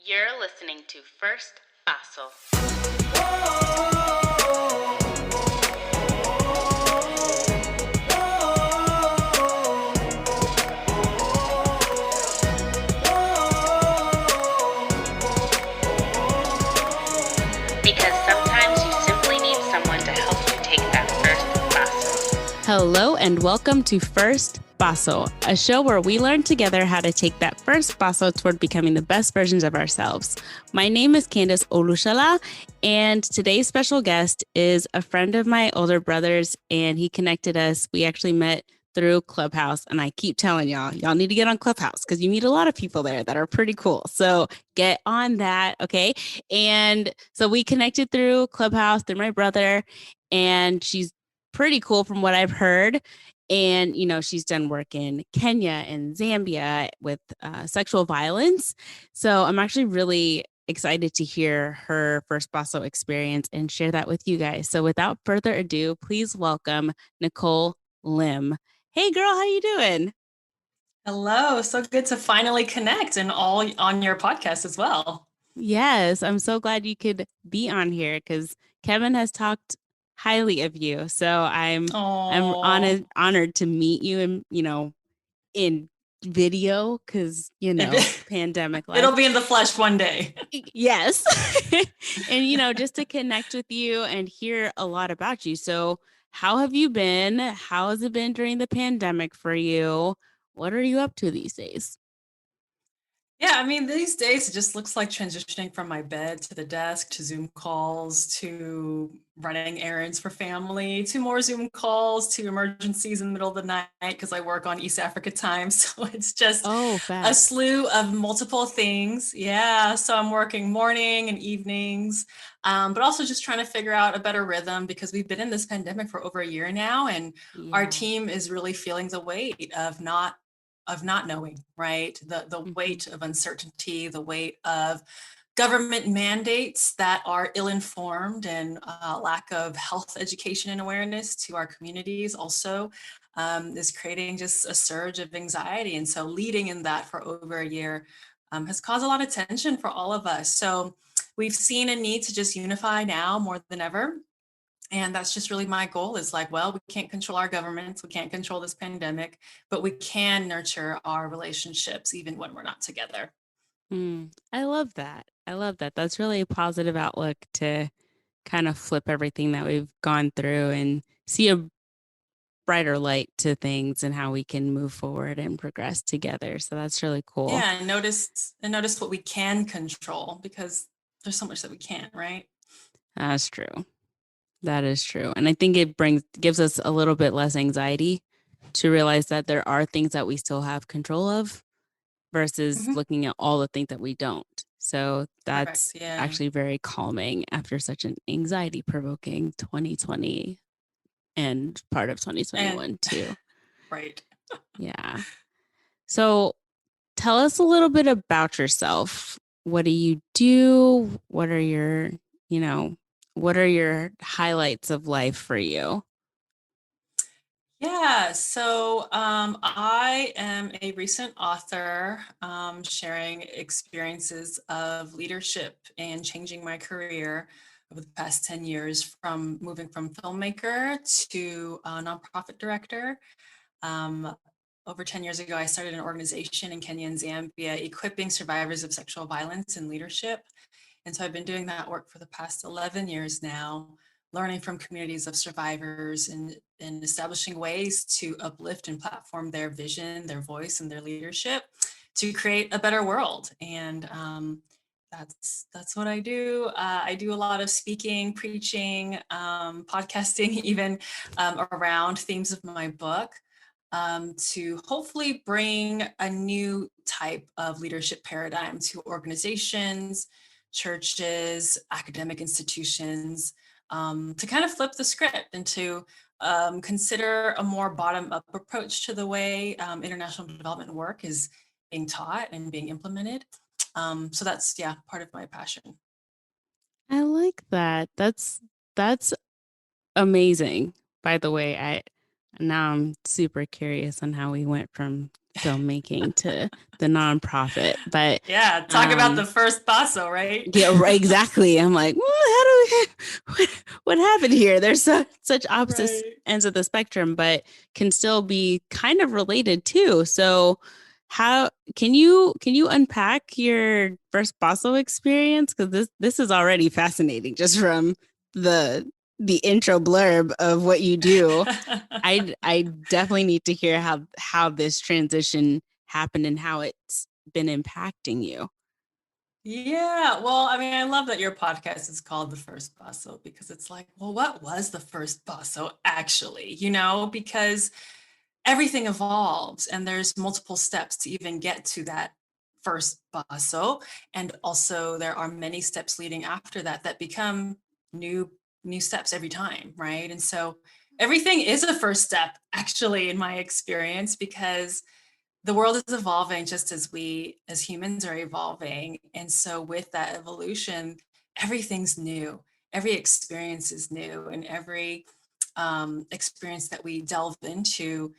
You're listening to First Fossil. Because sometimes you simply need someone to help you take that first fossil. Hello and welcome to First Fossil, a show where we learn together how to take that first fossil toward becoming the best versions of ourselves. My name is Candace Olushala, and today's special guest is a friend of my older brother's, and he connected us. We actually met through Clubhouse, and I keep telling y'all need to get on Clubhouse because you meet a lot of people there that are pretty cool. So get on that, okay? And so we connected through Clubhouse through my brother, and she's pretty cool from what I've heard. And, you know, she's done work in Kenya and Zambia with sexual violence. So I'm actually really excited to hear her first Basso experience and share that with you guys. So without further ado, please welcome Nicole Lim. Hey girl, how you doing? Hello, so good to finally connect and all on your podcast as well. Yes, I'm so glad you could be on here because Kevin has talked highly of you. So I'm Oh, honored to meet you and in video because pandemic life. it'll be in the flesh one day. Yes. And just to connect with you and hear a lot about you. So how have you been? How has it been during the pandemic for you? What are you up to these days? Yeah, I mean, these days it just looks like transitioning from my bed to the desk to Zoom calls to running errands for family to more Zoom calls to emergencies in the middle of the night because I work on East Africa time. So it's just Oh, a facts. slew of multiple things. Yeah, so I'm working morning and evenings, but also just trying to figure out a better rhythm because we've been in this pandemic for over a year now, and our Yeah. team is really feeling the weight of not knowing, right? The Hmm. weight of uncertainty, the weight of government mandates that are ill-informed, and lack of health education and awareness to our communities also is creating just a surge of anxiety. And so leading in that for over a year has caused a lot of tension for all of us. So we've seen a need to just unify now more than ever, and that's just really my goal is like, well, we can't control our governments, we can't control this pandemic, but we can nurture our relationships even when we're not together. I love that. I love that. That's really a positive outlook to kind of flip everything that we've gone through and see a brighter light to things and how we can move forward and progress together. So that's really cool. Yeah, and notice what we can control, because there's so much that we can't, right? That's true. That is true. And I think it gives us a little bit less anxiety to realize that there are things that we still have control of versus Hmm. looking at all the things that we don't. So Correct. that's Yeah. actually very calming after such an anxiety provoking 2020 and part of And 2021 too. right. Yeah. So tell us a little bit about yourself. What do you do? You know, what are your highlights of life for you? Yeah, so I am a recent author, sharing experiences of leadership and changing my career over the past 10 years, from moving from filmmaker to nonprofit director. Um, Over 10 years ago, I started an organization in Kenya and Zambia equipping survivors of sexual violence in leadership. And so I've been doing that work for the past 11 years now, learning from communities of survivors, and establishing ways to uplift and platform their vision, their voice, and their leadership to create a better world. And that's what I do. I do a lot of speaking, preaching, podcasting, even around themes of my book, to hopefully bring a new type of leadership paradigm to organizations, churches, academic institutions, to kind of flip the script and to consider a more bottom-up approach to the way international development work is being taught and being implemented. So that's, yeah, part of my passion. I like that. That's amazing. By the way, I now I'm super curious on how we went from filmmaking to the nonprofit. But yeah, talk about the first basso, right? Yeah, right, exactly. I'm like, well, how do we, what happened here? There's such opposite Right. ends of the spectrum, but can still be kind of related too. So how can you unpack your first basso experience? Because this is already fascinating just from the the intro blurb of what you do. I definitely need to hear how this transition happened and how it's been impacting you. Yeah, well, I mean, I love that your podcast is called The First Basso because it's like, well, what was the first basso actually? Because everything evolves and there's multiple steps to even get to that first basso. And also there are many steps leading after that that become new new steps every time, right? And so everything is a first step actually in my experience because the world is evolving just as we as humans are evolving. And so with that evolution, everything's new. Every experience is new, and every experience that we delve into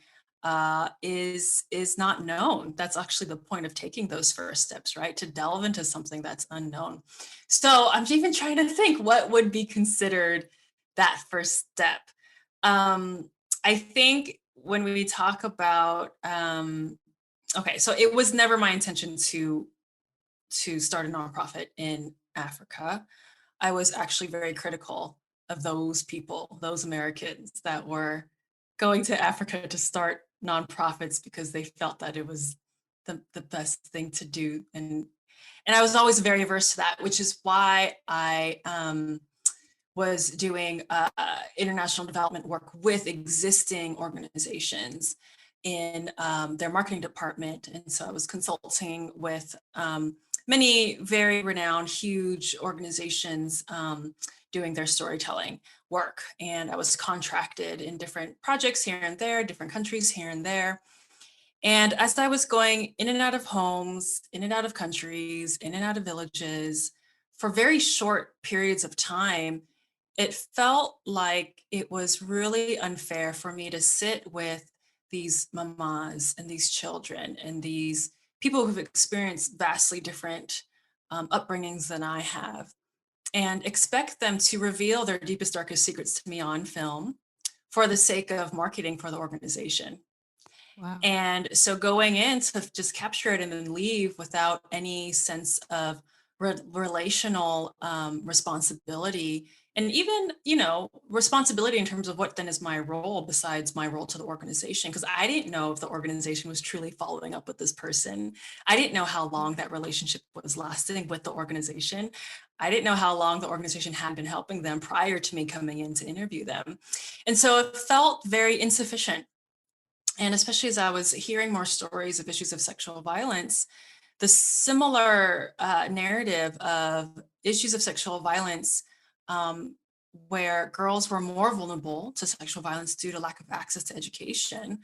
is not known. That's actually the point of taking those first steps, right? To delve into something that's unknown. So I'm even trying to think what would be considered that first step. I think when we talk about okay, so it was never my intention to start a nonprofit in Africa. I was actually very critical of those people, those Americans that were going to Africa to start nonprofits because they felt that it was the best thing to do. And I was always very averse to that, which is why I was doing international development work with existing organizations in their marketing department. And so I was consulting with many very renowned, huge organizations doing their storytelling work. And I was contracted in different projects here and there, different countries here and there. And as I was going in and out of homes, in and out of countries, in and out of villages for very short periods of time, it felt like it was really unfair for me to sit with these mamas and these children and these people who've experienced vastly different upbringings than I have and expect them to reveal their deepest, darkest secrets to me on film for the sake of marketing for the organization. Wow. And so going in to just capture it and then leave without any sense of relational responsibility and even, responsibility in terms of what then is my role besides my role to the organization. Because I didn't know if the organization was truly following up with this person. I didn't know how long that relationship was lasting with the organization. I didn't know how long the organization had been helping them prior to me coming in to interview them. And so it felt very insufficient. And especially as I was hearing more stories of issues of sexual violence, the similar narrative of issues of sexual violence where girls were more vulnerable to sexual violence due to lack of access to education,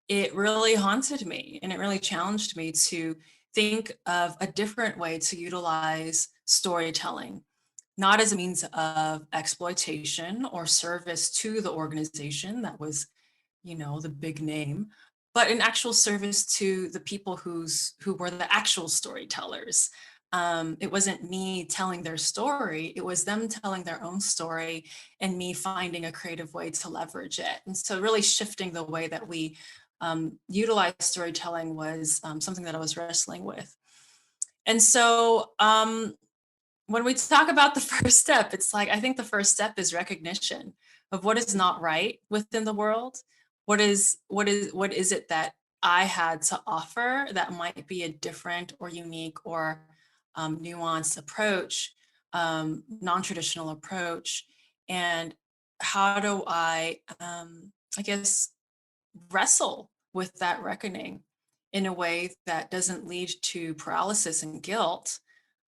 it really haunted me and it really challenged me to think of a different way to utilize storytelling, not as a means of exploitation or service to the organization that was the big name, but in actual service to the people who were the actual storytellers. It wasn't me telling their story, it was them telling their own story and me finding a creative way to leverage it. And so really shifting the way that we utilize storytelling was something that I was wrestling with. And so when we talk about the first step, it's like, I think the first step is recognition of what is not right within the world. What is it that I had to offer that might be a different or unique or nuanced approach, non-traditional approach, and how do I guess, wrestle with that reckoning in a way that doesn't lead to paralysis and guilt,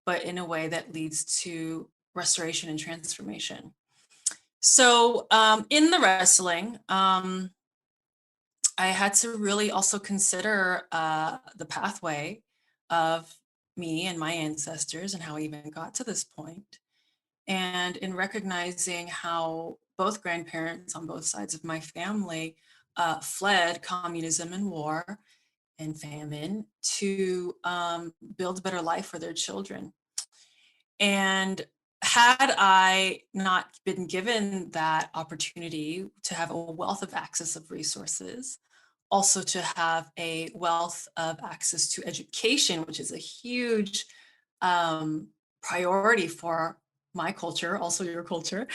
but in a way that leads to restoration and transformation. So in the wrestling, I had to really also consider the pathway of me and my ancestors and how I even got to this point. And in recognizing how both grandparents on both sides of my family fled communism and war and famine to build a better life for their children. And had I not been given that opportunity to have a wealth of access of resources, also to have a wealth of access to education, which is a huge priority for my culture, also your culture,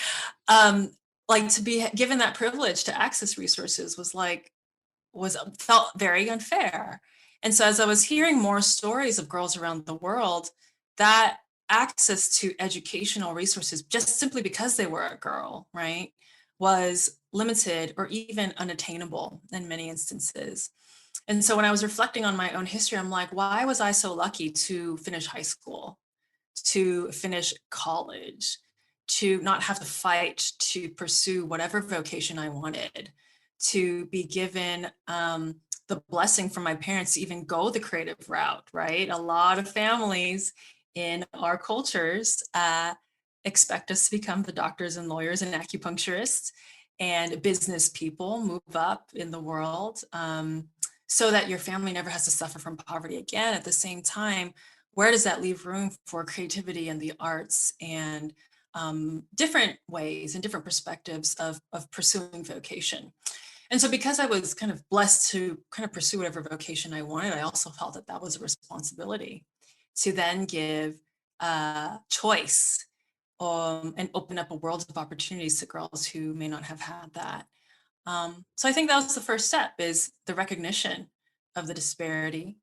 like to be given that privilege to access resources was felt very unfair. And so as I was hearing more stories of girls around the world, that access to educational resources, just simply because they were a girl, right, was limited or even unattainable in many instances. And so when I was reflecting on my own history, I'm like, why was I so lucky to finish high school, to finish college, to not have to fight to pursue whatever vocation I wanted, to be given the blessing from my parents to even go the creative route, right? A lot of families in our cultures expect us to become the doctors and lawyers and acupuncturists and business people, move up in the world, so that your family never has to suffer from poverty again. At the same time, where does that leave room for creativity and the arts and different ways and different perspectives of pursuing vocation? And so because I was kind of blessed to kind of pursue whatever vocation I wanted, I also felt that that was a responsibility to then give choice and open up a world of opportunities to girls who may not have had that. So I think that was the first step, is the recognition of the disparity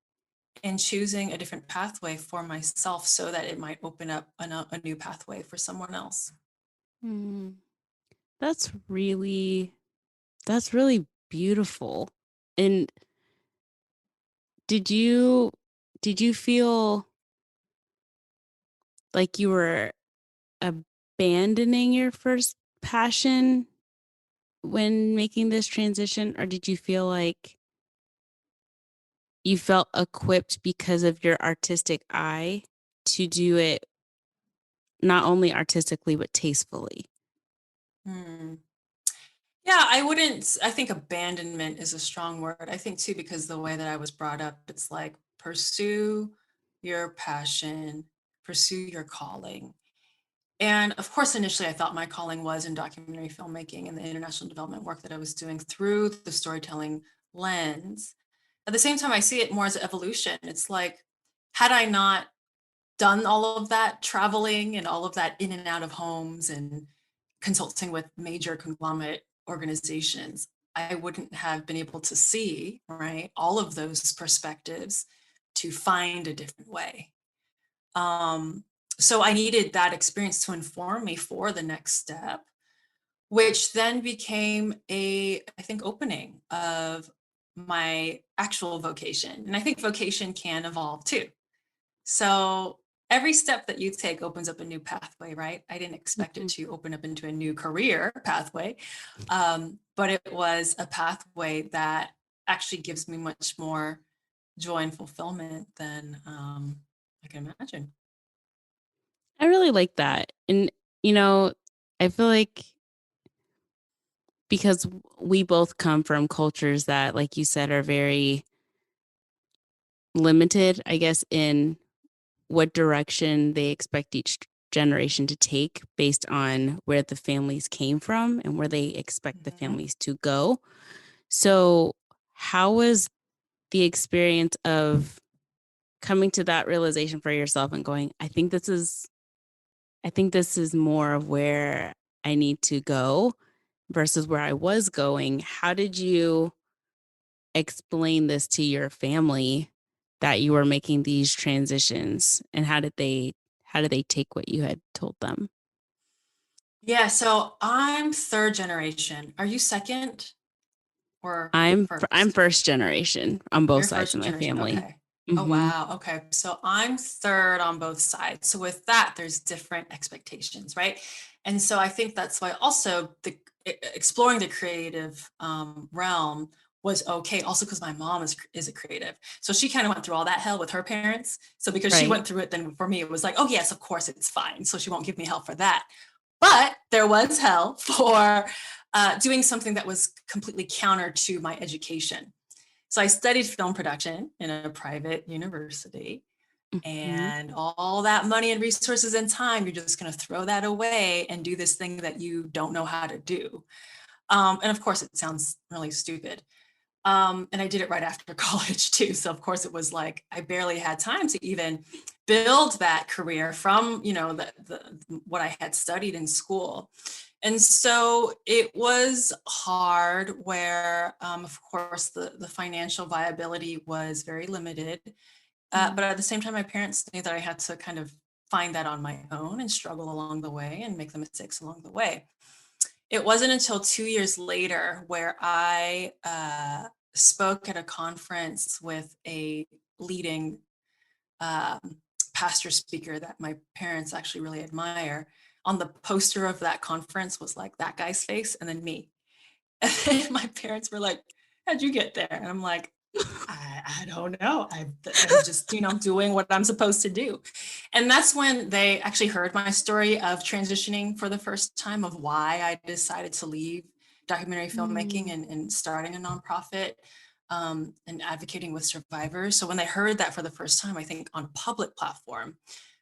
and choosing a different pathway for myself so that it might open up a new pathway for someone else. Mm, that's really beautiful. And did you feel like you were abandoning your first passion when making this transition, or did you feel like you felt equipped because of your artistic eye to do it not only artistically but tastefully? Hmm. Yeah, I think abandonment is a strong word. I think too, because the way that I was brought up, it's like pursue your passion, pursue your calling. And of course, initially I thought my calling was in documentary filmmaking and the international development work that I was doing through the storytelling lens. At the same time, I see it more as an evolution. It's like, had I not done all of that traveling and all of that in and out of homes and consulting with major conglomerate organizations, I wouldn't have been able to see, right, all of those perspectives to find a different way. Um, so I needed that experience to inform me for the next step, which then became I think, opening of my actual vocation. And I think vocation can evolve too. So every step that you take opens up a new pathway, right? I didn't expect it Mhm. to open up into a new career pathway, but it was a pathway that actually gives me much more joy and fulfillment than I can imagine. I really like that. And, you know, I feel like because we both come from cultures that, like you said, are very limited, I guess, in what direction they expect each generation to take based on where the families came from and where they expect the Mhm. families to go. So, how was the experience of coming to that realization for yourself and going, I think this is more of where I need to go versus where I was going? How did you explain this to your family that you were making these transitions, and how did they take what you had told them? Yeah, so I'm third generation. Are you second or I'm first? first generation on both You're sides of first my generation. family. Okay. Oh, Mhm. wow. Okay. So I'm third on both sides. So with that, there's different expectations, right? And so I think that's why also exploring the creative realm was okay. Also, because my mom is a creative, so she kind of went through all that hell with her parents. So because she Right. went through it, then for me it was like, oh yes, of course it's fine. So she won't give me hell for that. But there was hell for doing something that was completely counter to my education. So I studied film production in a private university. And all that money and resources and time, you're just going to throw that away and do this thing that you don't know how to do. And of course, it sounds really stupid. And I did it right after college too. So of course, it was like I barely had time to even build that career from, what I had studied in school. And so it was hard where, of course, the financial viability was very limited. But at the same time, my parents knew that I had to kind of find that on my own and struggle along the way and make the mistakes along the way. It wasn't until 2 years later where I spoke at a conference with a leading pastor speaker that my parents actually really admire. On the poster of that conference was like that guy's face and then me. And my parents were like, "How'd you get there?" And I'm like, I don't know. I'm just, doing what I'm supposed to do. And that's when they actually heard my story of transitioning for the first time, of why I decided to leave documentary filmmaking and starting a nonprofit and advocating with survivors. So when they heard that for the first time, I think on a public platform,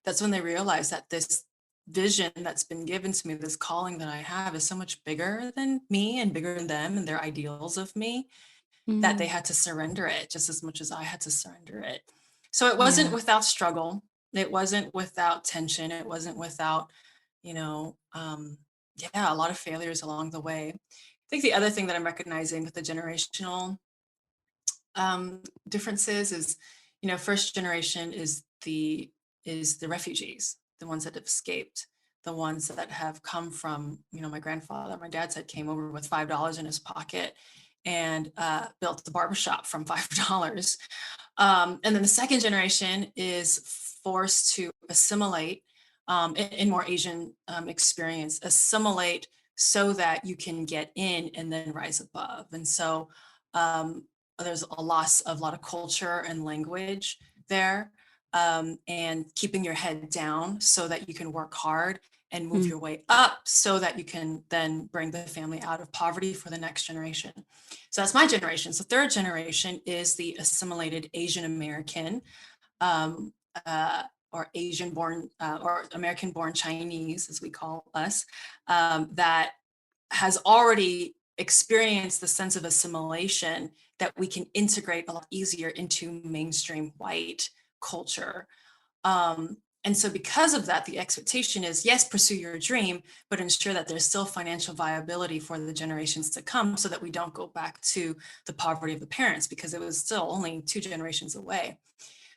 that's when they realized that this vision that's been given to me, this calling that I have, is so much bigger than me and bigger than them and their ideals of me, that they had to surrender it just as much as I had to surrender it. So it wasn't without struggle. It wasn't without tension. It wasn't without, a lot of failures along the way. I think the other thing that I'm recognizing with the generational differences is, first generation is the refugees, the ones that have escaped, the ones that have come from, my grandfather, my dad said, came over with $5 in his pocket and built the barbershop from $5. And then the second generation is forced to assimilate in more Asian experience, assimilate so that you can get in and then rise above. And so there's a loss of a lot of culture and language there, and keeping your head down so that you can work hard and move your way up so that you can then bring the family out of poverty for the next generation. So that's my generation. So third generation is the assimilated Asian American, or Asian born or American born Chinese, as we call us, that has already experienced the sense of assimilation that we can integrate a lot easier into mainstream white culture. And so because of that, the expectation is, yes, pursue your dream, but ensure that there's still financial viability for the generations to come so that we don't go back to the poverty of the parents, because it was still only 2 generations away.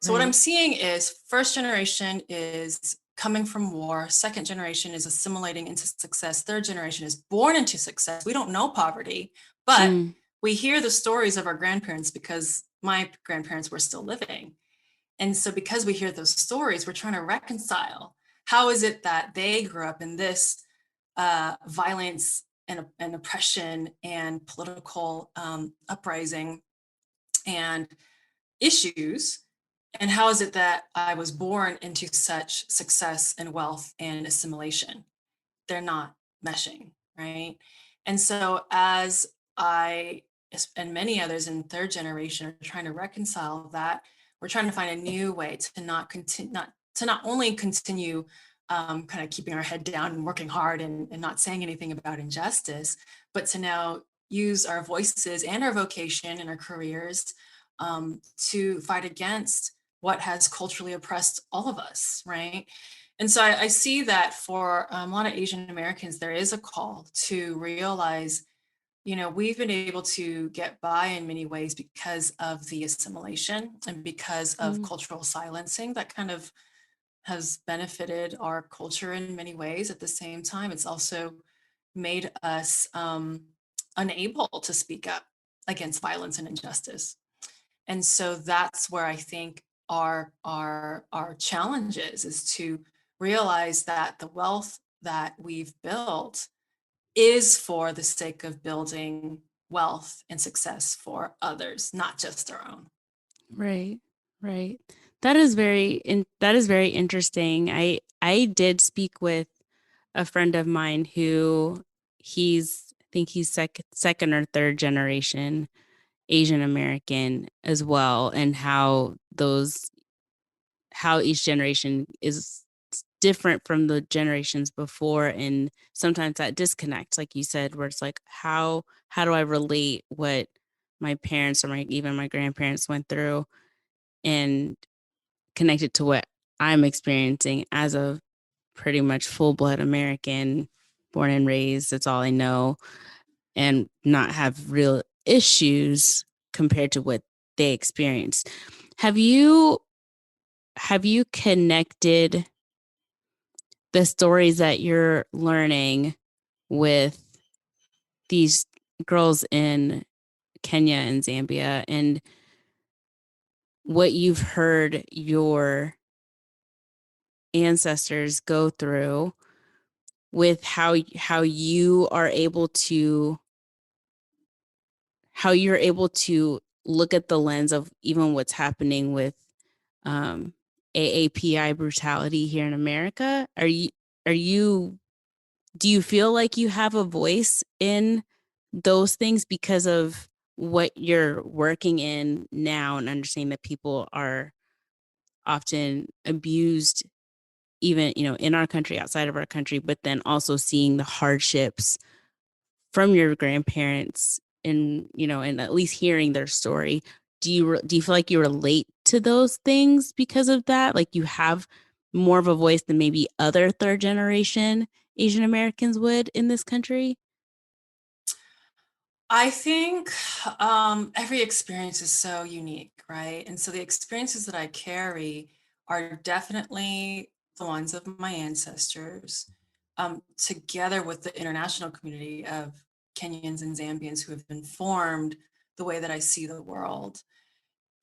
So what I'm seeing is first generation is coming from war. Second generation is assimilating into success. Third generation is born into success. We don't know poverty, but we hear the stories of our grandparents because my grandparents were still living. And so because we hear those stories, we're trying to reconcile, how is it that they grew up in this violence and oppression and political uprising and issues, and how is it that I was born into such success and wealth and assimilation? They're not meshing, right? And so as I and many others in third generation are trying to reconcile that, we're trying to find a new way to not only continue kind of keeping our head down and working hard and not saying anything about injustice, but to now use our voices and our vocation and our careers to fight against what has culturally oppressed all of us, right? And so I see that for a lot of Asian Americans, there is a call to realize, we've been able to get by in many ways because of the assimilation and because of cultural silencing that kind of has benefited our culture in many ways. At the same time, it's also made us unable to speak up against violence and injustice. And so that's where I think our challenge is to realize that the wealth that we've built is for the sake of building wealth and success for others, not just our own. Right. That is very interesting. I did speak with a friend of mine who I think he's second or third generation. Asian American as well, and how each generation is different from the generations before, and sometimes that disconnect, like you said, where it's like, how do I relate what my parents or even my grandparents went through and connect it to what I'm experiencing as a pretty much full-blood American, born and raised, that's all I know, and not have real issues compared to what they experienced. Have you connected the stories that you're learning with these girls in Kenya and Zambia and what you've heard your ancestors go through with how you are able to how you're able to look at the lens of even what's happening with AAPI brutality here in America? Are you do you feel like you have a voice in those things because of what you're working in now and understanding that people are often abused, even, in our country, outside of our country, but then also seeing the hardships from your grandparents and, and at least hearing their story? Do you feel like you relate to those things because of that? Like you have more of a voice than maybe other third generation Asian Americans would in this country? I think every experience is so unique, right? And so the experiences that I carry are definitely the ones of my ancestors, together with the international community of Kenyans and Zambians who have been formed the way that I see the world.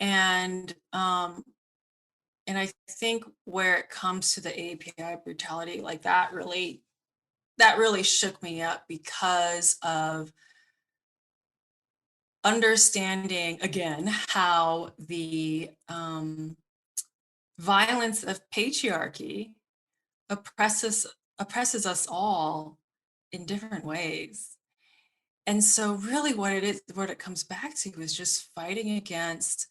And I think where it comes to the API brutality, like that really shook me up because of understanding again how the violence of patriarchy oppresses oppresses us all in different ways. And so really what it comes back to is just fighting against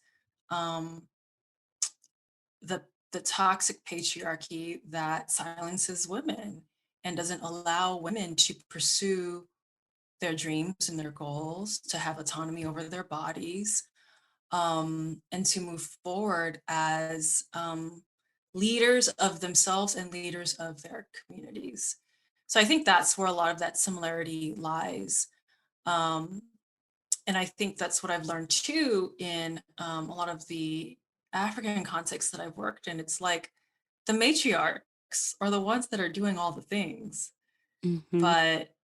um, the the toxic patriarchy that silences women and doesn't allow women to pursue their dreams and their goals, to have autonomy over their bodies, and to move forward as leaders of themselves and leaders of their communities. So I think that's where a lot of that similarity lies. Um, and I think that's what I've learned too in a lot of the African contexts that I've worked in. It's like the matriarchs are the ones that are doing all the things, Hmm. but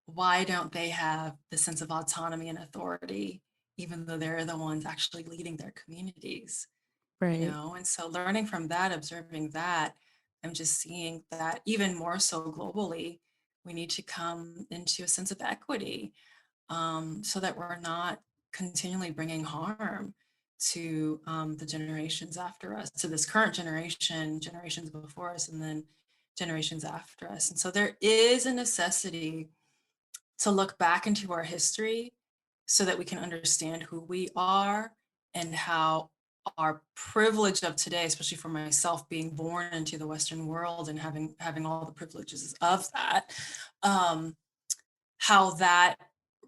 why don't they have the sense of autonomy and authority, even though they're the ones actually leading their communities? Right. And so learning from that, observing that, I'm just seeing that even more so globally, we need to come into a sense of equity, so that we're not continually bringing harm to the generations after us, to this current generation, generations before us, and then generations after us. And so there is a necessity to look back into our history so that we can understand who we are and how our privilege of today, especially for myself being born into the Western world and having all the privileges of that, um, how that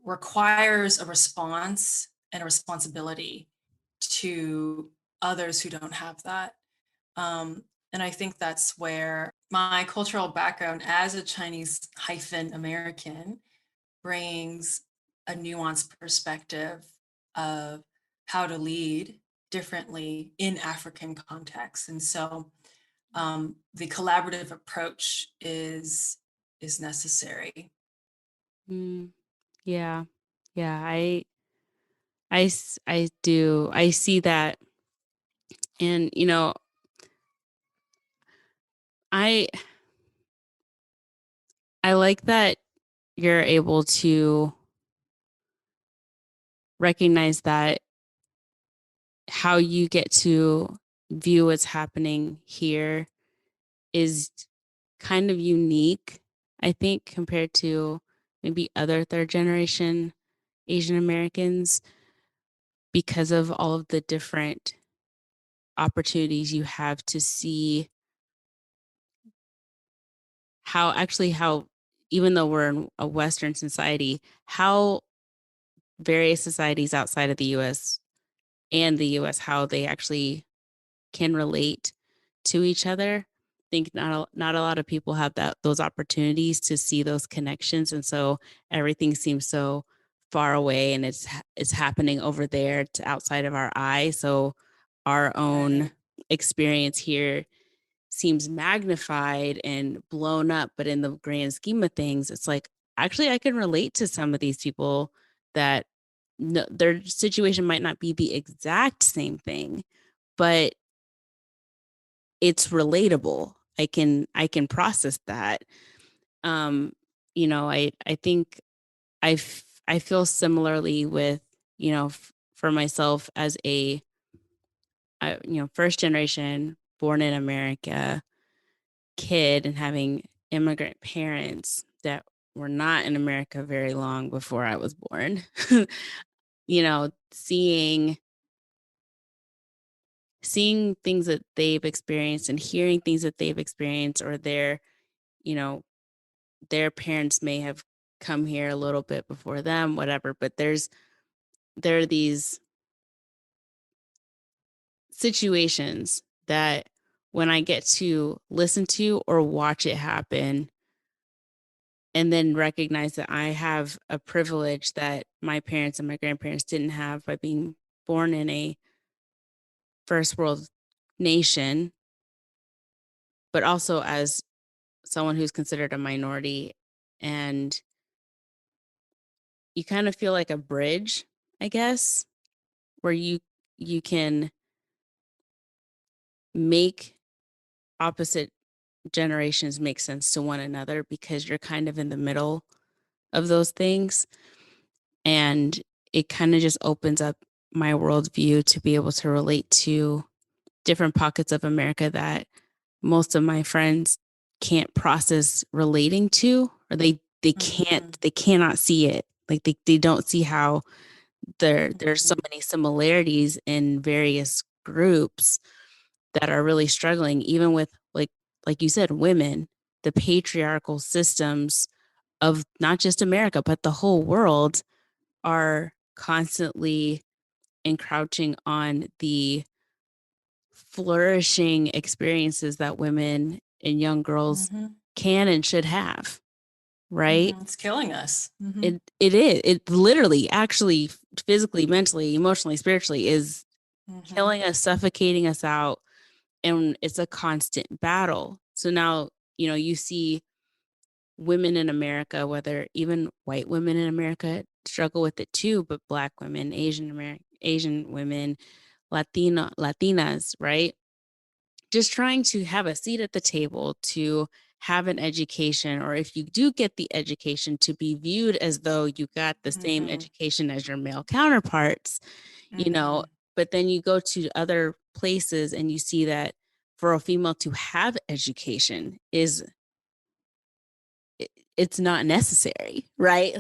requires a response and a responsibility to others who don't have that. And I think that's where my cultural background as a Chinese hyphen American brings a nuanced perspective of how to lead differently in African contexts. And so the collaborative approach is necessary. Mm, yeah. Yeah. I do. I see that. And, I, I like that you're able to recognize that how you get to view what's happening here is kind of unique, I think, compared to maybe other third generation Asian Americans. because of all of the different opportunities you have to see how even though we're in a Western society, how various societies outside of the US and the US, how they actually can relate to each other. I think not a lot of people have those opportunities to see those connections, and so everything seems so far away, and it's happening over there to outside of our eye. So our own experience here seems magnified and blown up, but in the grand scheme of things, it's like actually I can relate to some of these people that no, their situation might not be the exact same thing, but it's relatable. I can process that. Um, I think I feel similarly with, for myself as first generation born in America kid and having immigrant parents that were not in America very long before I was born. Seeing things that they've experienced and hearing things that they've experienced, or you know, their parents may have come here a little bit before them, whatever, but there are these situations that when I get to listen to or watch it happen and then recognize that I have a privilege that my parents and my grandparents didn't have by being born in a first world nation, but also as someone who's considered a minority, and you kind of feel like a bridge, I guess, where you can make opposite generations make sense to one another because you're kind of in the middle of those things. And it kind of just opens up my worldview to be able to relate to different pockets of America that most of my friends can't process relating to, or they cannot see it. Like they don't see how there's so many similarities in various groups that are really struggling, even with like you said, women, the patriarchal systems of not just America, but the whole world are constantly encroaching on the flourishing experiences that women and young girls can and should have. Right? It's killing us. It is. It literally, actually, physically, mentally, emotionally, spiritually is killing us, suffocating us out. And it's a constant battle. So now, you see women in America, whether even white women in America struggle with it too, but Black women, Asian women, Latinas, right? Just trying to have a seat at the table, to have an education, or if you do get the education, to be viewed as though you got the same education as your male counterparts, but then you go to other places and you see that for a female to have education it's not necessary, right?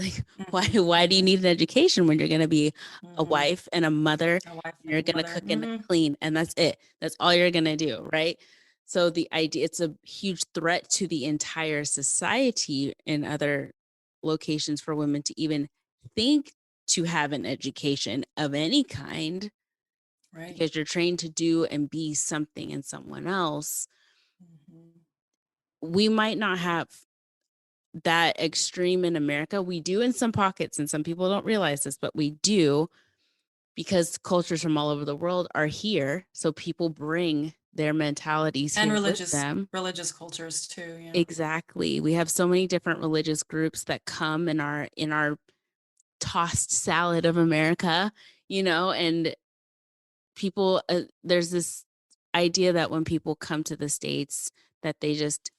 Like why do you need an education when you're going to be a wife and a mother, you're going to cook and clean, and that's it. That's all you're going to do, right? So the idea, it's a huge threat to the entire society in other locations for women to even think to have an education of any kind, right? Because you're trained to do and be something in someone else. We might not have that extreme in America. We do in some pockets, and some people don't realize this, but we do, because cultures from all over the world are here. So people bring their mentalities and here with them. Religious cultures too. Yeah. Exactly. We have so many different religious groups that come in our tossed salad of America, and people, there's this idea that when people come to the States that they just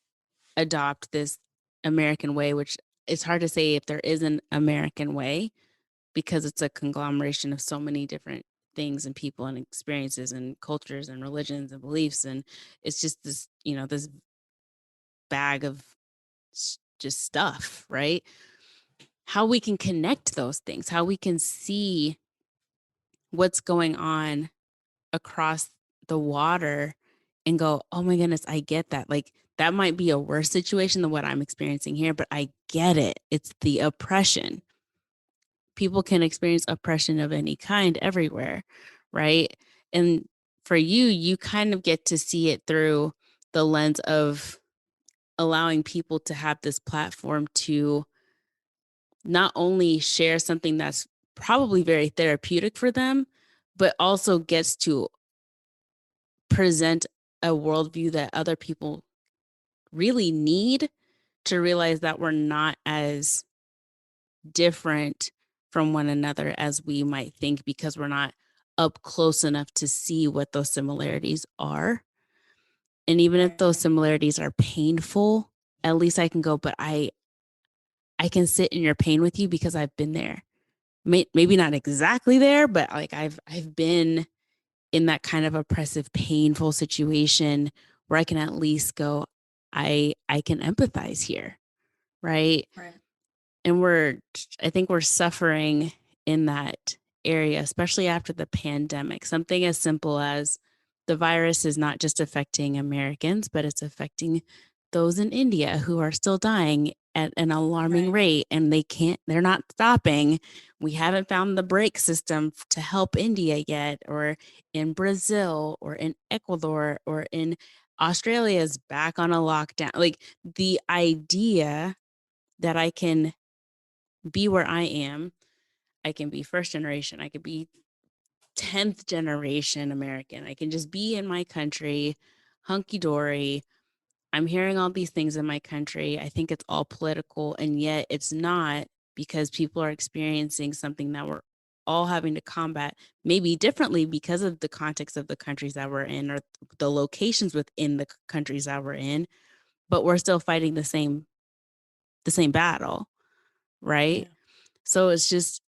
adopt this American way, which it's hard to say if there is an American way, because it's a conglomeration of so many different things and people and experiences and cultures and religions and beliefs. And it's just this, this bag of just stuff, right? How we can connect those things, how we can see what's going on across the water and go, oh my goodness, I get that. Like that might be a worse situation than what I'm experiencing here, but I get it. It's the oppression. People can experience oppression of any kind everywhere, right? And for you, you kind of get to see it through the lens of allowing people to have this platform to not only share something that's probably very therapeutic for them, but also gets to present a worldview that other people really need to realize that we're not as different from one another as we might think because we're not up close enough to see what those similarities are. And even if those Right. similarities are painful, at least I can go, but I can sit in your pain with you because I've been there. Maybe not exactly there, but like I've been in that kind of oppressive, painful situation where I can at least go, I can empathize here, right? Right. And I think we're suffering in that area, especially after the pandemic. Something as simple as the virus is not just affecting Americans, but it's affecting those in India who are still dying at an alarming Right. rate and they're not stopping. We haven't found the brake system to help India yet, or in Brazil, or in Ecuador, or in Australia is back on a lockdown. Like the idea that I can be where I am. I can be first generation. I could be 10th generation American. I can just be in my country, hunky dory. I'm hearing all these things in my country. I think it's all political, and yet it's not, because people are experiencing something that we're all having to combat, maybe differently because of the context of the countries that we're in or the locations within the countries that we're in, but we're still fighting the same battle, right? Yeah. So it's just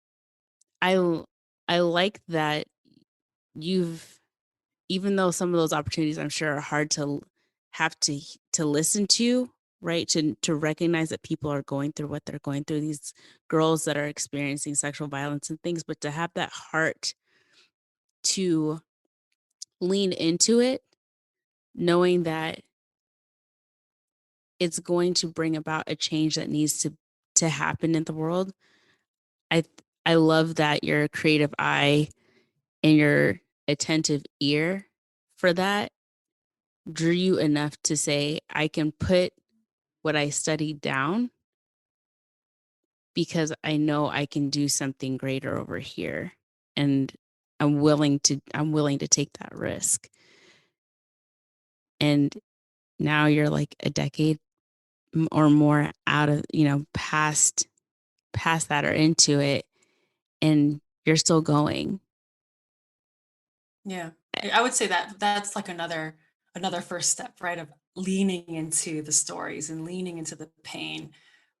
I I like that you've, even though some of those opportunities I'm sure are hard to have to listen to, right? To recognize that people are going through what they're going through, these girls that are experiencing sexual violence and things, but to have that heart to lean into it, knowing that it's going to bring about a change that needs to happen in the world. I I love that your creative eye and your attentive ear for that drew you enough to say, I can put what I studied down because I know I can do something greater over here. And I'm willing to take that risk. And now you're like a decade or more out of, past that or into it, and you're still going. Yeah. I would say that that's like another first step, right? Of leaning into the stories and leaning into the pain,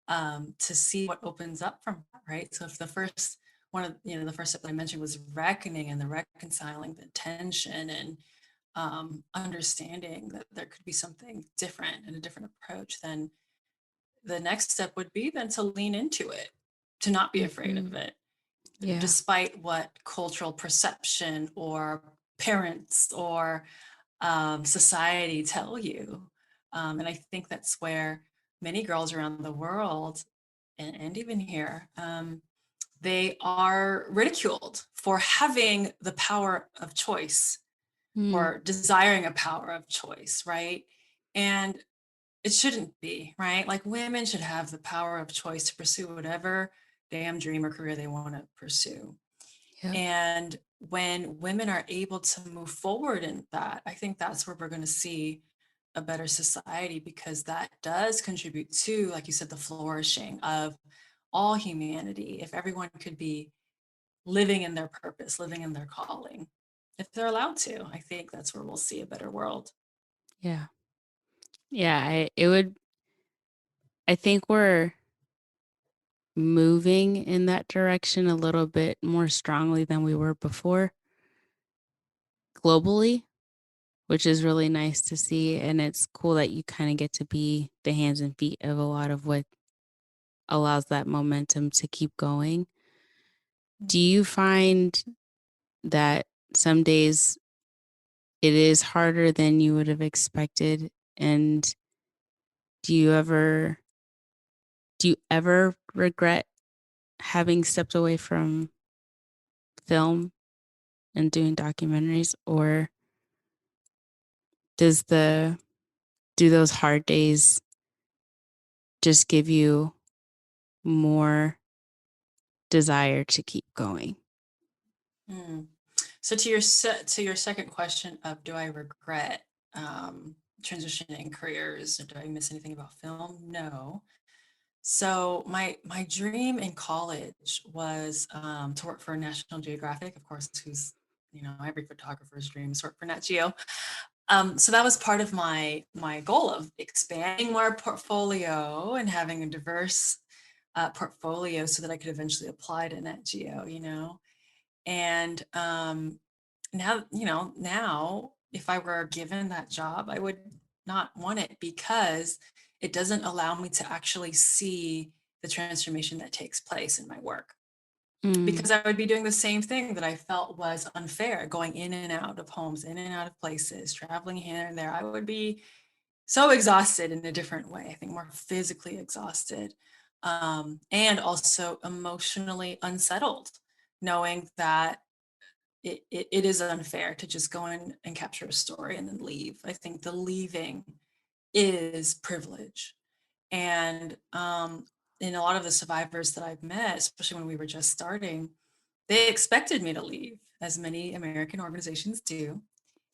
to see what opens up from that, right? So if the first one of the first step that I mentioned was reckoning and the reconciling the tension and understanding that there could be something different and a different approach, then the next step would be then to lean into it, to not be afraid Hmm. of it, Yeah. despite what cultural perception or parents or society tell you. And I think that's where many girls around the world and even here, they are ridiculed for having the power of choice Mm. or desiring a power of choice, right? And it shouldn't be, right? Like women should have the power of choice to pursue whatever damn dream or career they want to pursue. Yep. And when women are able to move forward in that, I think that's where we're going to see a better society, because that does contribute to, like you said, the flourishing of all humanity. If everyone could be living in their purpose, living in their calling, if they're allowed to, I think that's where we'll see a better world. Yeah. Yeah. I think we're moving in that direction a little bit more strongly than we were before globally, which is really nice to see. And it's cool that you kind of get to be the hands and feet of a lot of what allows that momentum to keep going. Do you find that some days it is harder than you would have expected. And do you ever regret having stepped away from film and doing documentaries, or does do those hard days just give you more desire to keep going? So to your second question of, do I regret transitioning careers, or do I miss anything about film? No. So my dream in college was to work for National Geographic, of course, who's, every photographer's dream is work for Nat Geo. So that was part of my goal of expanding my portfolio and having a diverse portfolio so that I could eventually apply to Nat Geo, And now if I were given that job, I would not want it, because it doesn't allow me to actually see the transformation that takes place in my work. Because I would be doing the same thing that I felt was unfair, going in and out of homes, in and out of places, traveling here and there. I would be so exhausted in a different way, I think more physically exhausted, and also emotionally unsettled, knowing that it is unfair to just go in and capture a story and then leave. I think the leaving is privilege. And in a lot of the survivors that I've met, especially when we were just starting, they expected me to leave, as many American organizations do.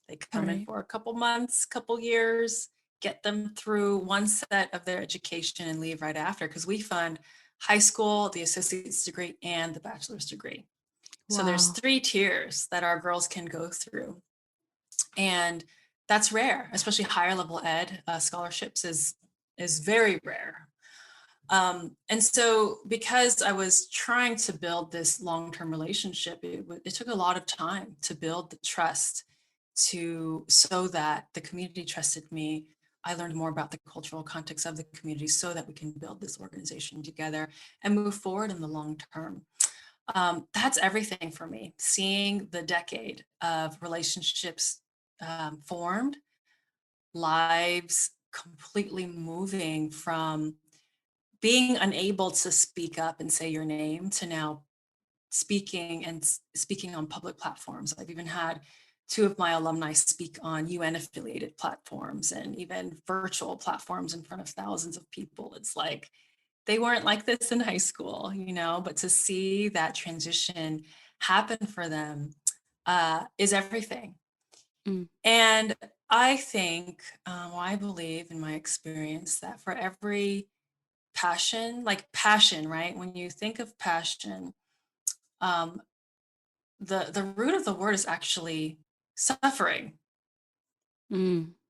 They come in for a couple months, couple years, get them through one set of their education and leave right after, because we fund high school, the associate's degree, and the bachelor's degree. So there's 3 tiers that our girls can go through. And that's rare, especially higher level ed scholarships is very rare. And so because I was trying to build this long-term relationship, it took a lot of time to build the trust, so that the community trusted me. I learned more about the cultural context of the community so that we can build this organization together and move forward in the long term. That's everything for me. Seeing the decade of relationships formed, lives completely moving from being unable to speak up and say your name to now speaking on public platforms. I've even had 2 of my alumni speak on UN affiliated platforms and even virtual platforms in front of thousands of people. It's like, they weren't like this in high school, but to see that transition happen for them is everything. And I think, I believe in my experience, that for every passion, like passion, right? When you think of passion, the root of the word is actually suffering.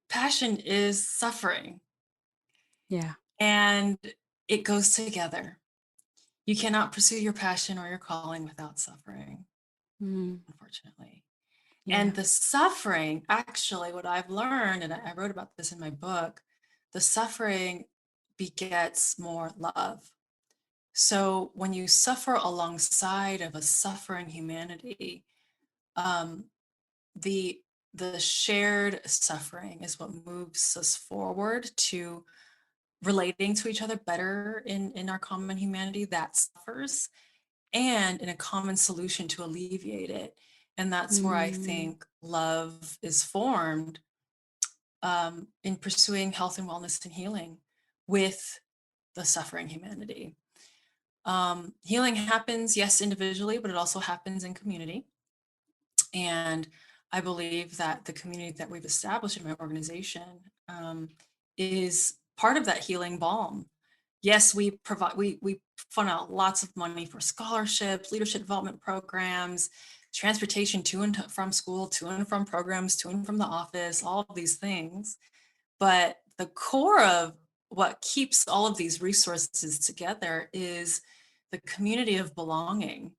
Passion is suffering. Yeah. And it goes together. You cannot pursue your passion or your calling without suffering, unfortunately. Yeah. And the suffering, actually, what I've learned, and I wrote about this in my book, the suffering begets more love. So when you suffer alongside of a suffering humanity, the shared suffering is what moves us forward to relating to each other better in our common humanity that suffers, and in a common solution to alleviate it. And that's where I think love is formed, in pursuing health and wellness and healing with the suffering humanity. Healing happens, yes, individually, but it also happens in community. And I believe that the community that we've established in my organization is part of that healing balm. Yes, we fund out lots of money for scholarships, leadership development programs, transportation to and from school, to and from programs, to and from the office, all of these things. But the core of what keeps all of these resources together is the community of belonging,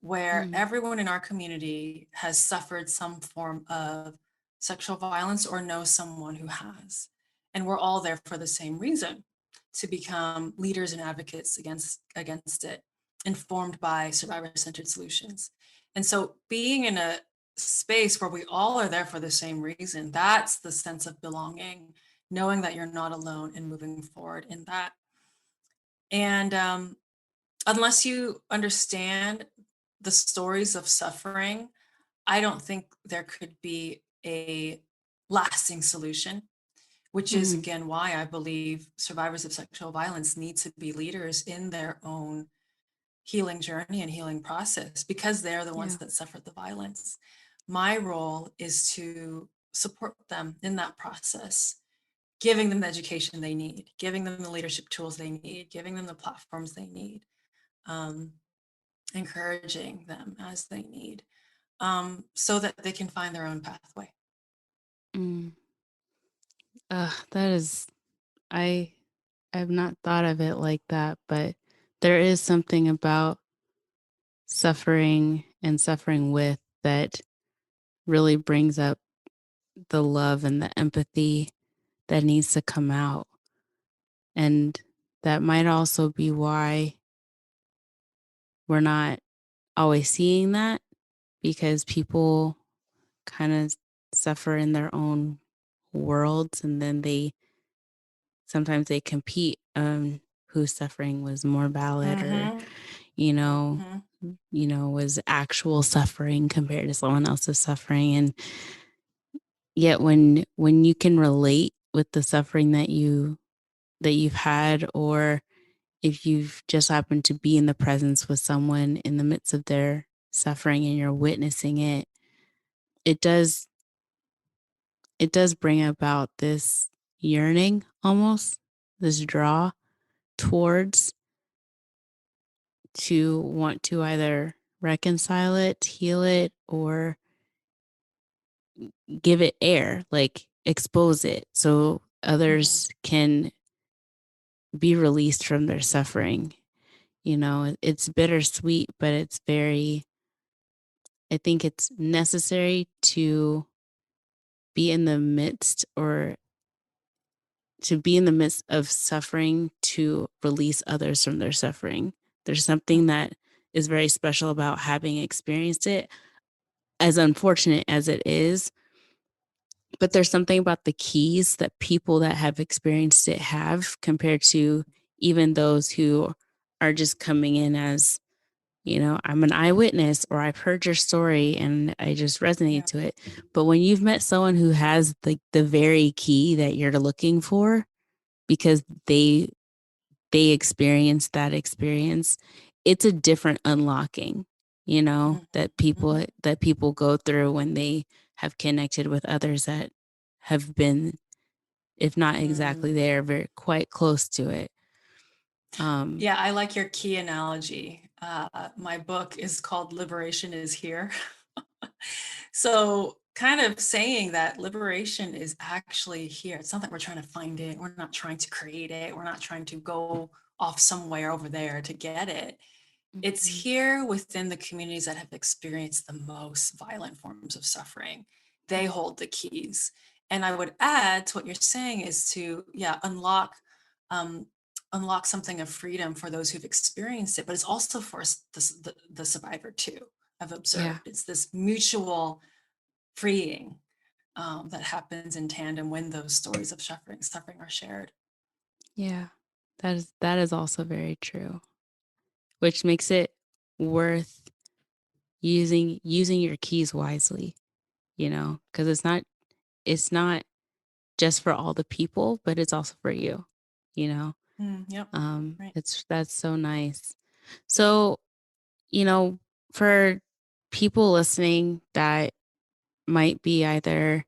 where everyone in our community has suffered some form of sexual violence or knows someone who has. And we're all there for the same reason, to become leaders and advocates against it, informed by survivor-centered solutions. And so being in a space where we all are there for the same reason, that's the sense of belonging, knowing that you're not alone and moving forward in that. And unless you understand the stories of suffering, I don't think there could be a lasting solution, which is Mhm. again why I believe survivors of sexual violence need to be leaders in their own healing journey and healing process because they're the ones Yeah. that suffered the violence. My role is to support them in that process, giving them the education they need, giving them the leadership tools they need, giving them the platforms they need, um, encouraging them as they need, so that they can find their own pathway. Mm. That is, I have not thought of it like that, but there is something about suffering and suffering with that really brings up the love and the empathy that needs to come out. And that might also be why we're not always seeing that, because people kind of suffer in their own worlds, and then they sometimes they compete whose suffering was more valid, or Mm-hmm. you know Mm-hmm. was actual suffering compared to someone else's suffering. And yet when you can relate with the suffering that you've had, or if you've just happened to be in the presence with someone in the midst of their suffering and you're witnessing it, it does it does bring about this yearning, almost this draw towards, to want to either reconcile it, heal it, or give it air, like expose it so Mm-hmm. others can be released from their suffering. It's bittersweet, but it's very, I think it's necessary to be in the midst, or to be in the midst of suffering, to release others from their suffering. There's something that is very special about having experienced it, as unfortunate as it is. But there's something about the keys that people that have experienced it have, compared to even those who are just coming in as, I'm an eyewitness, or I've heard your story and I just resonate Yeah. to it. But when you've met someone who has the very key that you're looking for, because they experienced that experience, it's a different unlocking, Mm-hmm. that people go through when they have connected with others that have been, if not Mm-hmm. exactly there, very quite close to it. Um, Yeah, I like your key analogy. My book is called Liberation is Here. So, kind of saying that liberation is actually here. It's not that we're trying to find it, we're not trying to create it, we're not trying to go off somewhere over there to get it. It's mhm. here within the communities that have experienced the most violent forms of suffering. They hold the keys. And I would add to what you're saying is to, yeah, um, unlock something of freedom for those who've experienced it, but it's also for the survivor too. I've Yeah, observed it's this mutual freeing that happens in tandem when those stories of suffering are shared. yeah, that is also very true, which makes it worth using your keys wisely, because it's not just for all the people, but it's also for you, you know. Yep. Right. It's That's so nice. So, you know, for people listening that might be either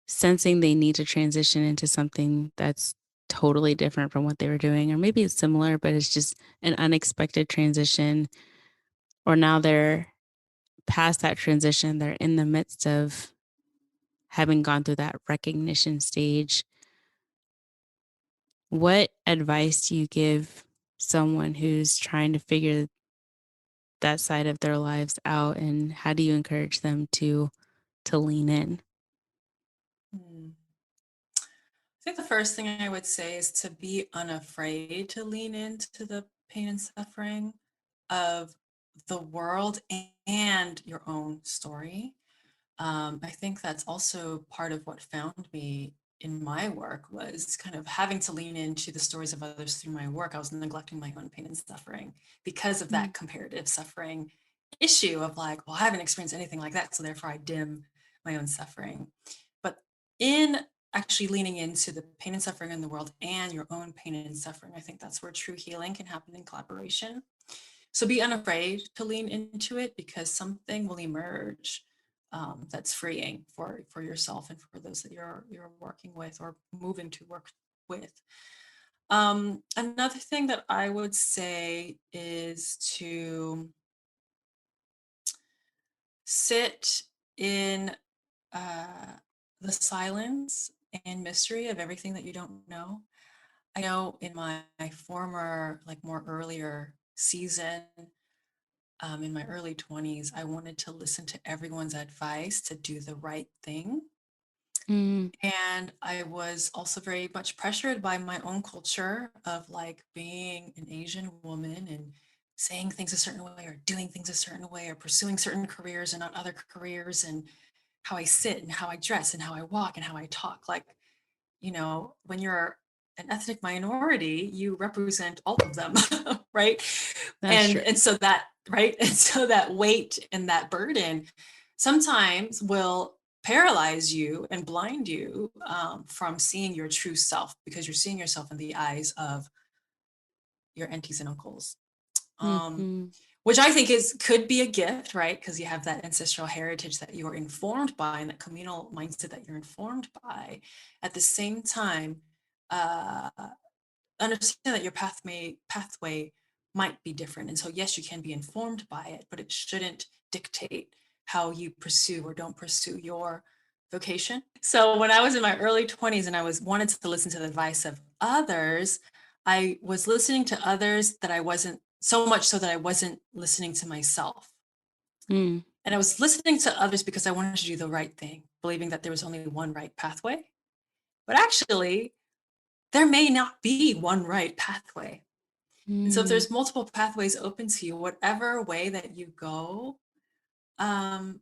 sensing they need to transition into something that's totally different from what they were doing, or maybe it's similar, but it's just an unexpected transition, or now they're past that transition, they're in the midst of having gone through that recognition stage. What advice do you give someone who's trying to figure that side of their lives out, and how do you encourage them to lean in? Hmm. I think the first thing I would say is to be unafraid to lean into the pain and suffering of the world and your own story. I think that's also part of what found me in my work, was kind of having to lean into the stories of others through my work. I was neglecting my own pain and suffering because of Mm. that comparative suffering issue of like, well, I haven't experienced anything like that, so therefore I dim my own suffering. But in actually leaning into the pain and suffering in the world and your own pain and suffering, I think that's where true healing can happen in collaboration. So be unafraid to lean into it, because something will emerge that's freeing for yourself and for those that you're working with or moving to work with. Another thing that I would say is to sit in uh, the silence and mystery of everything that you don't know. I know in my former, like more earlier season, in my early 20s, I wanted to listen to everyone's advice to do the right thing. Mm. And I was also very much pressured by my own culture of like being an Asian woman and saying things a certain way or doing things a certain way or pursuing certain careers and not other careers, and how I sit and how I dress and how I walk and how I talk. Like, when you're an ethnic minority, you represent all of them, right? That's And true. and so that right, and so that weight and that burden sometimes will paralyze you and blind you from seeing your true self, because you're seeing yourself in the eyes of your aunties and uncles. Um, Mhm. which I think could be a gift, right? Because you have that ancestral heritage that you are informed by and that communal mindset that you're informed by. At the same time, uh, understand that your pathway might be different. And so, yes, you can be informed by it, but it shouldn't dictate how you pursue or don't pursue your vocation. So when I was in my early 20s and I was wanted to listen to the advice of others, I was listening to others that I wasn't, so much so that I wasn't listening to myself. Mm. And I was listening to others because I wanted to do the right thing, believing that there was only one right pathway. But actually, there may not be one right pathway. And so if Mm. there's multiple pathways open to you, whatever way that you go,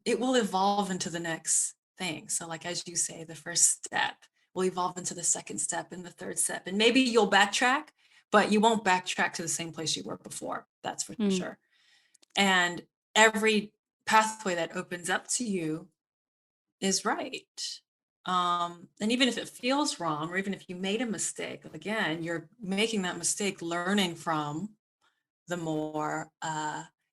it will evolve into the next thing. So like, as you say, the first step will evolve into the second step and the third step. And maybe you'll backtrack, but you won't backtrack to the same place you were before. That's for Mm. sure. And every pathway that opens up to you is right. And even if it feels wrong, or even if you made a mistake, again, you're making that mistake learning from the more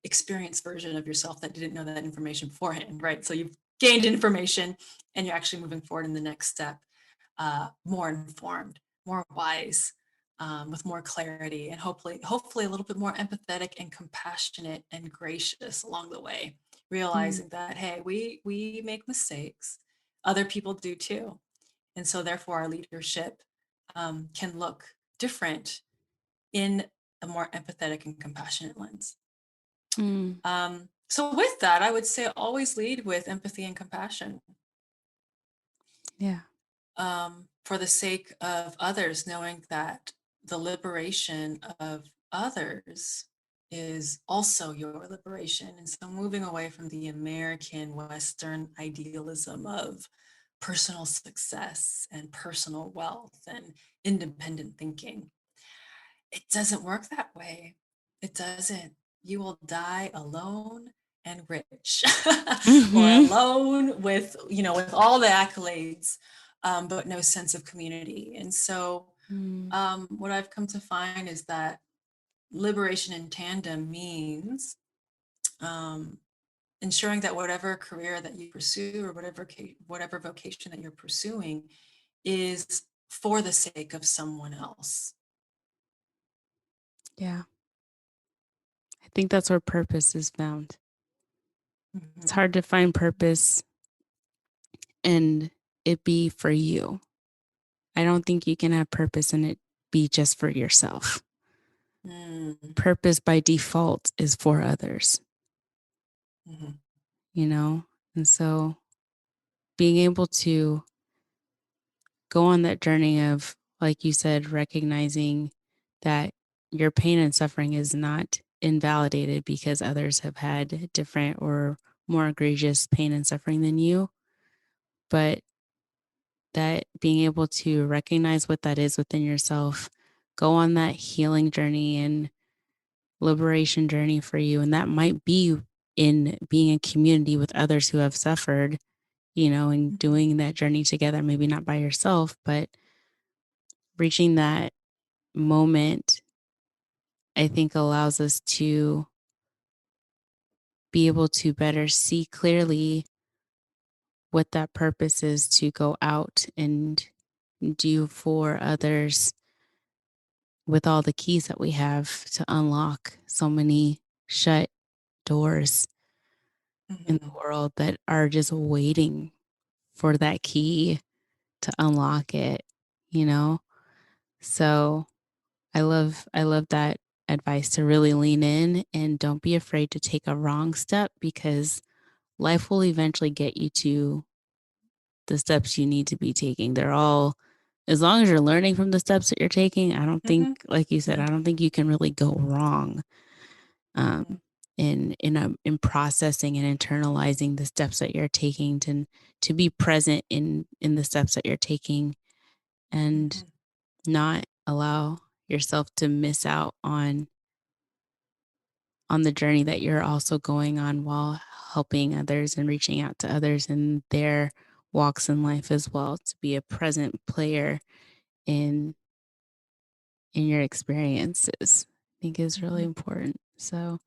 experienced version of yourself that didn't know that information beforehand, right? So you've gained information and you're actually moving forward in the next step, more informed, more wise, with more clarity, and hopefully a little bit more empathetic and compassionate and gracious along the way, Mm. realizing that, hey, we make mistakes, other people do too, and so therefore our leadership can look different in a more empathetic and compassionate lens. Mm. So with that, I would say always lead with empathy and compassion, Yeah. for the sake of others, knowing that the liberation of others is also your liberation. And so moving away from the American Western idealism of personal success and personal wealth and independent thinking. It doesn't work that way. It doesn't. You will die alone and rich, or Mhm. alone with, with all the accolades, but no sense of community. And so, Mm. what I've come to find is that liberation in tandem means um, ensuring that whatever career that you pursue, or whatever vocation that you're pursuing, is for the sake of someone else. Yeah. I think that's where purpose is found. It's Mhm. hard to find purpose and it be for you. I don't think you can have purpose and it be just for yourself. Mm. Purpose by default is for others, Mhm. you know? And so being able to go on that journey of, like you said, recognizing that your pain and suffering is not invalidated because others have had different or more egregious pain and suffering than you. But that being able to recognize what that is within yourself, go on that healing journey and liberation journey for you. And that might be in being in community with others who have suffered, and Mhm. doing that journey together, maybe not by yourself, but reaching that moment, I think allows us to be able to better see clearly what that purpose is to go out and do for others with all the keys that we have to unlock so many shut doors in the Mhm. world that are just waiting for that key to unlock it, you know? So I love that advice to really lean in and don't be afraid to take a wrong step because life will eventually get you to the steps you need to be taking. They're all as long as you're learning from the steps that you're taking, I don't think, Mhm. like you said, Yeah. I don't think you can really go wrong um, Mhm. in processing and internalizing the steps that you're taking to be present in the steps that you're taking and Mhm. not allow yourself to miss out on the journey that you're also going on while helping others and reaching out to others in their walks in life as well, to be a present player in in your experiences. I think is really Mhm. important. So,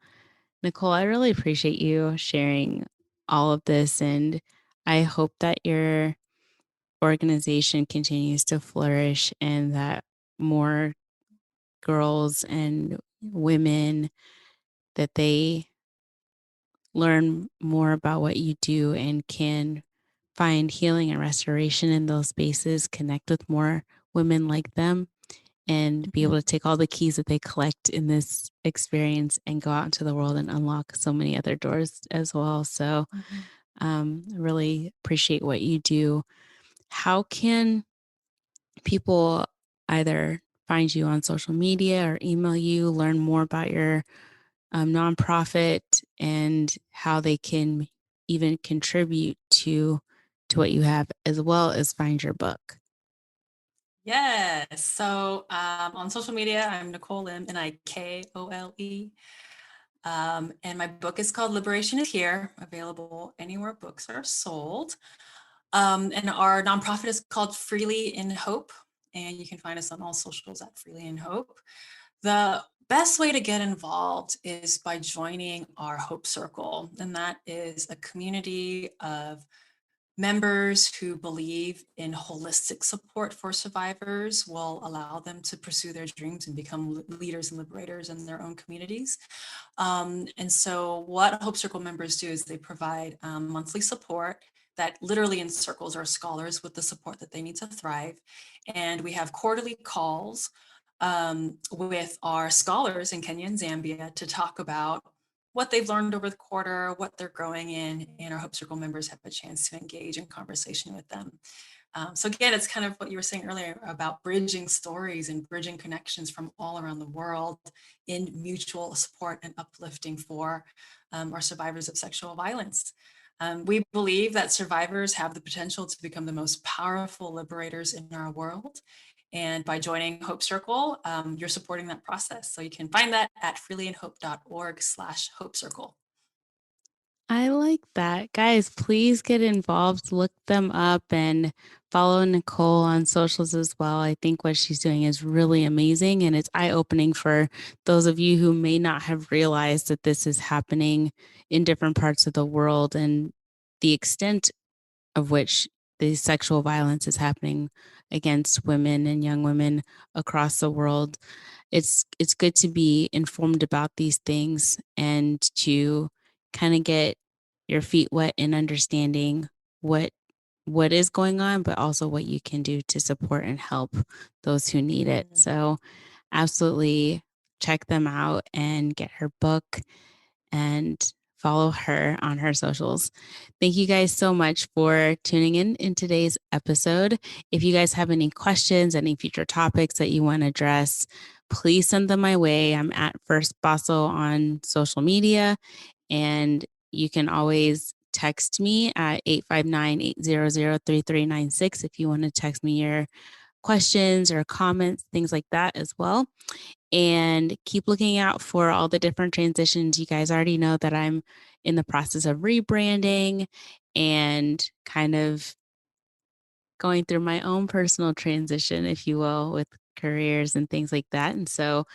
Nicole, I really appreciate you sharing all of this, and I hope that your organization continues to flourish and that more girls and women that they learn more about what you do and can find healing and restoration in those spaces, connect with more women like them, and be able Mhm. to take all the keys that they collect in this experience and go out into the world and unlock so many other doors as well. So, Mhm. I really appreciate what you do. How can people either find you on social media or email you, learn more about your nonprofit and how they can even contribute to what you have, as well as find your book? Yes. So on social media, I'm Nicole Lim, Nikole. And my book is called Liberation is Here, available anywhere books are sold. And our nonprofit is called Freely in Hope. And you can find us on all socials at Freely in Hope. The best way to get involved is by joining our Hope Circle. And that is a community of members who believe in holistic support for survivors will allow them to pursue their dreams and become leaders and liberators in their own communities. And so what Hope Circle members do is they provide monthly support that literally encircles our scholars with the support that they need to thrive. And we have quarterly calls with our scholars in Kenya and Zambia to talk about what they've learned over the quarter, what they're growing in, and our Hope Circle members have a chance to engage in conversation with them. So again, it's kind of what you were saying earlier about bridging stories and bridging connections from all around the world in mutual support and uplifting for our survivors of sexual violence. We believe that survivors have the potential to become the most powerful liberators in our world. And by joining Hope Circle, you're supporting that process. So you can find that at freelyinhope.org/Hope Circle. I like that. Guys, please get involved, look them up, and follow Nicole on socials as well. I think what she's doing is really amazing, and it's eye opening for those of you who may not have realized that this is happening in different parts of the world and the extent of which the sexual violence is happening against women and young women across the world. It's good to be informed about these things and to kind of get your feet wet in understanding what what is going on, but also what you can do to support and help those who need it. Mhm. So absolutely check them out and get her book and follow her on her socials. Thank you guys so much for tuning in today's episode. If you guys have any questions, any future topics that you want to address, please send them my way. I'm at First Bustle on social media, and you can always text me at 859-800-3396 if you want to text me your questions or comments, things like that as well. And keep looking out for all the different transitions. You guys already know that I'm in the process of rebranding and kind of going through my own personal transition, if you will, with careers and things like that. And so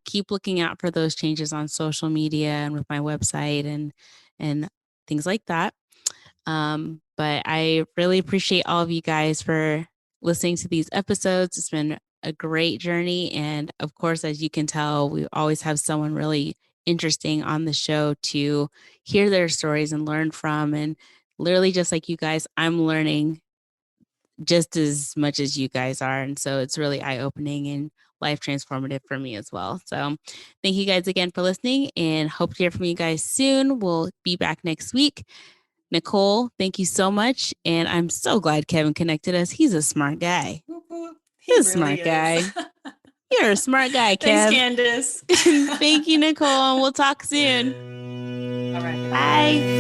keep looking out for those changes on social media and with my website and things like that. But I really appreciate all of you guys for listening to these episodes. It's been a great journey. And of course, as you can tell, we always have someone really interesting on the show to hear their stories and learn from. And literally, just like you guys, I'm learning just as much as you guys are. And so it's really eye-opening and life transformative for me as well. So thank you guys again for listening, and hope to hear from you guys soon. We'll be back next week. Nicole, thank you so much. And I'm so glad Kevin connected us. He's a smart guy. He's a smart guy. You're a smart guy, Kev. Thanks, Candace. Thank you, Nicole. We'll talk soon. All right. Bye.